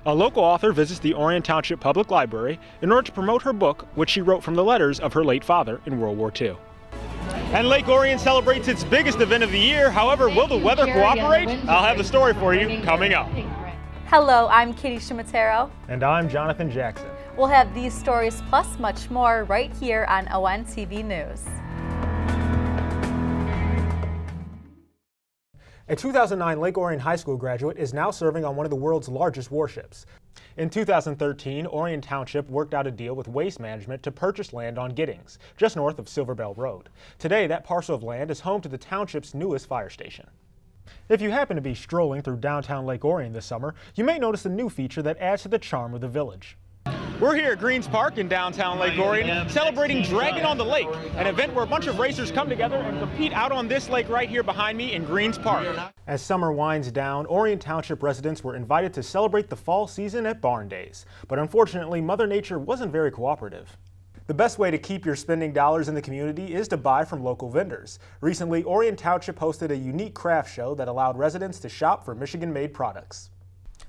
A local author visits the Orion Township Public Library in order to promote her book, which she wrote from the letters of her late father in World War II. And Lake Orion celebrates its biggest event of the year. However, will the weather cooperate? I'll have the story for you coming up. Hello, I'm Katie Shimatero. And I'm Jonathan Jackson. We'll have these stories plus much more right here on ONTV News. A 2009 Lake Orion High School graduate is now serving on one of the world's largest warships. In 2013, Orion Township worked out a deal with Waste Management to purchase land on Giddings, just north of Silver Bell Road. Today, that parcel of land is home to the township's newest fire station. If you happen to be strolling through downtown Lake Orion this summer, you may notice a new feature that adds to the charm of the village. We're here at Greens Park in downtown Lake Orion, celebrating Dragon on the Lake, an event where a bunch of racers come together and compete out on this lake right here behind me in Greens Park. As summer winds down, Orion Township residents were invited to celebrate the fall season at Barn Days, but unfortunately, Mother Nature wasn't very cooperative. The best way to keep your spending dollars in the community is to buy from local vendors. Recently, Orion Township hosted a unique craft show that allowed residents to shop for Michigan-made products.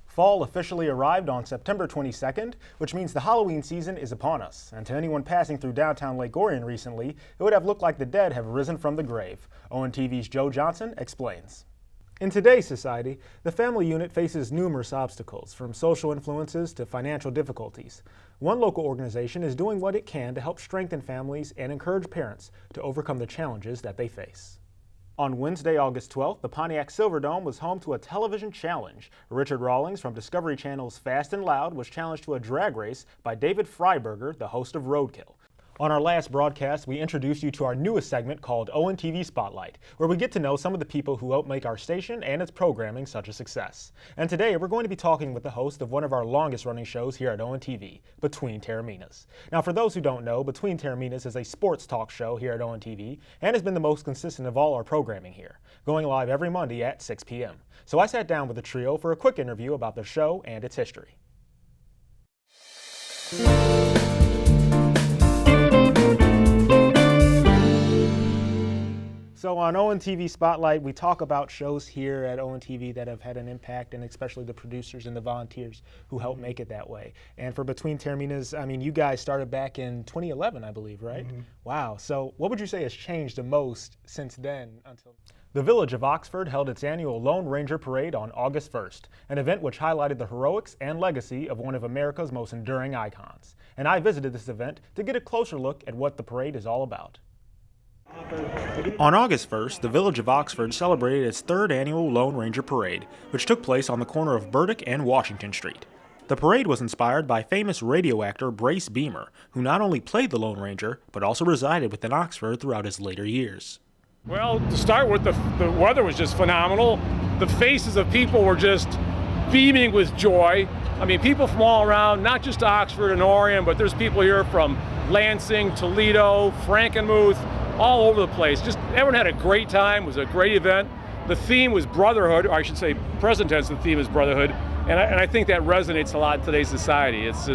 Fall officially arrived on September 22nd, which means the Halloween season is upon us. And to anyone passing through downtown Lake Orion recently, it would have looked like the dead have risen from the grave. ONTV's Joe Johnson explains. In today's society, the family unit faces numerous obstacles, from social influences to financial difficulties. One local organization is doing what it can to help strengthen families and encourage parents to overcome the challenges that they face. On Wednesday, August 12th, the Pontiac Silverdome was home to a television challenge. Richard Rawlings from Discovery Channel's Fast and Loud was challenged to a drag race by David Freiberger, the host of Roadkill. On our last broadcast, we introduced you to our newest segment called ONTV Spotlight, where we get to know some of the people who help make our station and its programming such a success. And today, we're going to be talking with the host of one of our longest-running shows here at ONTV, Between Terraminas. Now, for those who don't know, Between Terraminas is a sports talk show here at ONTV and has been the most consistent of all our programming here, going live every Monday at 6 p.m. So I sat down with the trio for a quick interview about the show and its history. So on ONTV Spotlight, we talk about shows here at ONTV that have had an impact, and especially the producers and the volunteers who help make it that way. And for Between Terraminas, I mean, you guys started back in 2011, I believe, right? Mm-hmm. Wow. So what would you say has changed the most since then until... The Village of Oxford held its annual Lone Ranger Parade on August 1st, an event which highlighted the heroics and legacy of one of America's most enduring icons. And I visited this event to get a closer look at what the parade is all about. On August 1st, the Village of Oxford celebrated its third annual Lone Ranger Parade, which took place on the corner of Burdick and Washington Street. The parade was inspired by famous radio actor Brace Beamer, who not only played the Lone Ranger, but also resided within Oxford throughout his later years. Well, to start with, the weather was just phenomenal. The faces of people were just beaming with joy. I mean, people from all around, not just Oxford and Orion, but there's people here from Lansing, Toledo, Frankenmuth, all over the place. Just everyone had a great time. It was a great event. The theme was brotherhood, or I should say present tense, the theme is brotherhood. And I think that resonates a lot in today's society. It's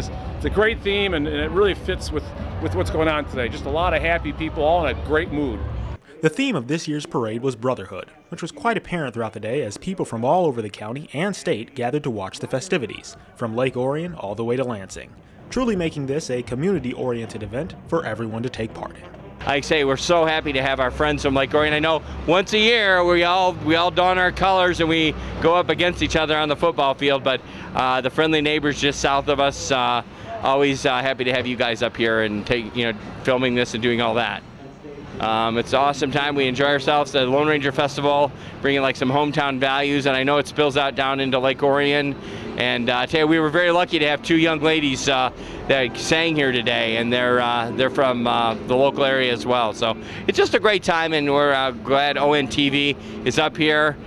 a great theme, and it really fits with what's going on today. Just a lot of happy people, all in a great mood. The theme of this year's parade was brotherhood, which was quite apparent throughout the day as people from all over the county and state gathered to watch the festivities, from Lake Orion all the way to Lansing, truly making this a community-oriented event for everyone to take part in. Like I say, we're so happy to have our friends from Lake Orion. I know once a year we all don our colors and we go up against each other on the football field, but the friendly neighbors just south of us, always happy to have you guys up here and filming this and doing all that. It's an awesome time. We enjoy ourselves at the Lone Ranger Festival, bringing like some hometown values, and I know it spills out down into Lake Orion. And I tell you, we were very lucky to have two young ladies that sang here today, and they're from the local area as well. So it's just a great time, and we're glad ONTV is up here.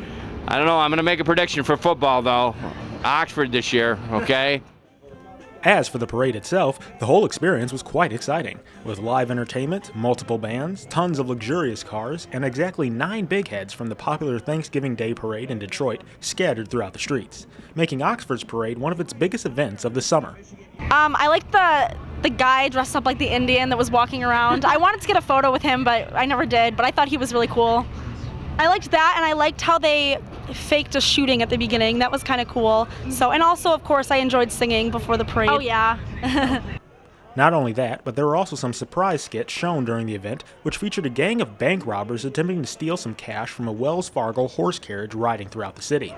I don't know, I'm going to make a prediction for football, though. Oxford this year, okay? As for the parade itself, the whole experience was quite exciting, with live entertainment, multiple bands, tons of luxurious cars, and exactly 9 big heads from the popular Thanksgiving Day parade in Detroit scattered throughout the streets, making Oxford's parade one of its biggest events of the summer. I liked the guy dressed up like the Indian that was walking around. I wanted to get a photo with him, but I never did, but I thought he was really cool. I liked that, and I liked how they faked a shooting at the beginning. That was kind of cool. So, and also, of course, I enjoyed singing before the parade. Oh, yeah. Not only that, but there were also some surprise skits shown during the event, which featured a gang of bank robbers attempting to steal some cash from a Wells Fargo horse carriage riding throughout the city.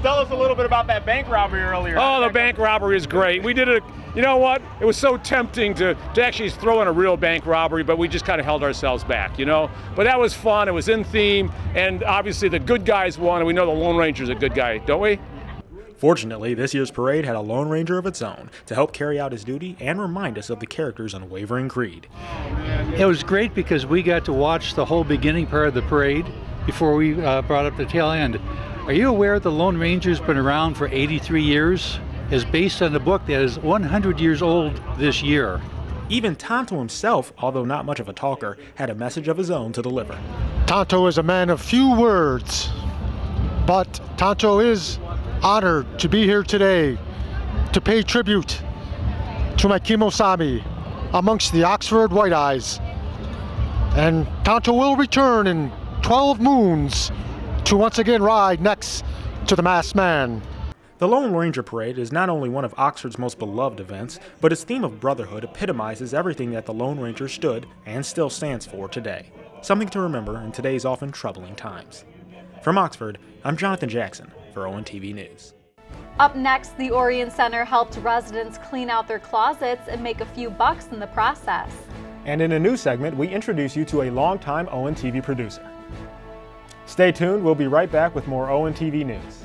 Tell us a little bit about that bank robbery earlier. Oh, the bank robbery is great. We did it, you know what? It was so tempting to actually throw in a real bank robbery, but we just kind of held ourselves back, you know? But that was fun, it was in theme, and obviously the good guys won, and we know the Lone Ranger's a good guy, don't we? Fortunately, this year's parade had a Lone Ranger of its own to help carry out his duty and remind us of the character's unwavering creed. It was great because we got to watch the whole beginning part of the parade before we brought up the tail end. Are you aware the Lone Ranger's been around for 83 years? Is based on a book that is 100 years old this year. Even Tonto himself, although not much of a talker, had a message of his own to deliver. Tonto is a man of few words, but Tonto is honored to be here today to pay tribute to my Kimo-sami amongst the Oxford White Eyes. And Tonto will return in 12 moons to once again ride next to the masked man. The Lone Ranger Parade is not only one of Oxford's most beloved events, but its theme of brotherhood epitomizes everything that the Lone Ranger stood and still stands for today. Something to remember in today's often troubling times. From Oxford, I'm Jonathan Jackson for ONTV News. Up next, the Orient Center helped residents clean out their closets and make a few bucks in the process. And in a new segment, we introduce you to a longtime ONTV producer. Stay tuned, we'll be right back with more ONTV News.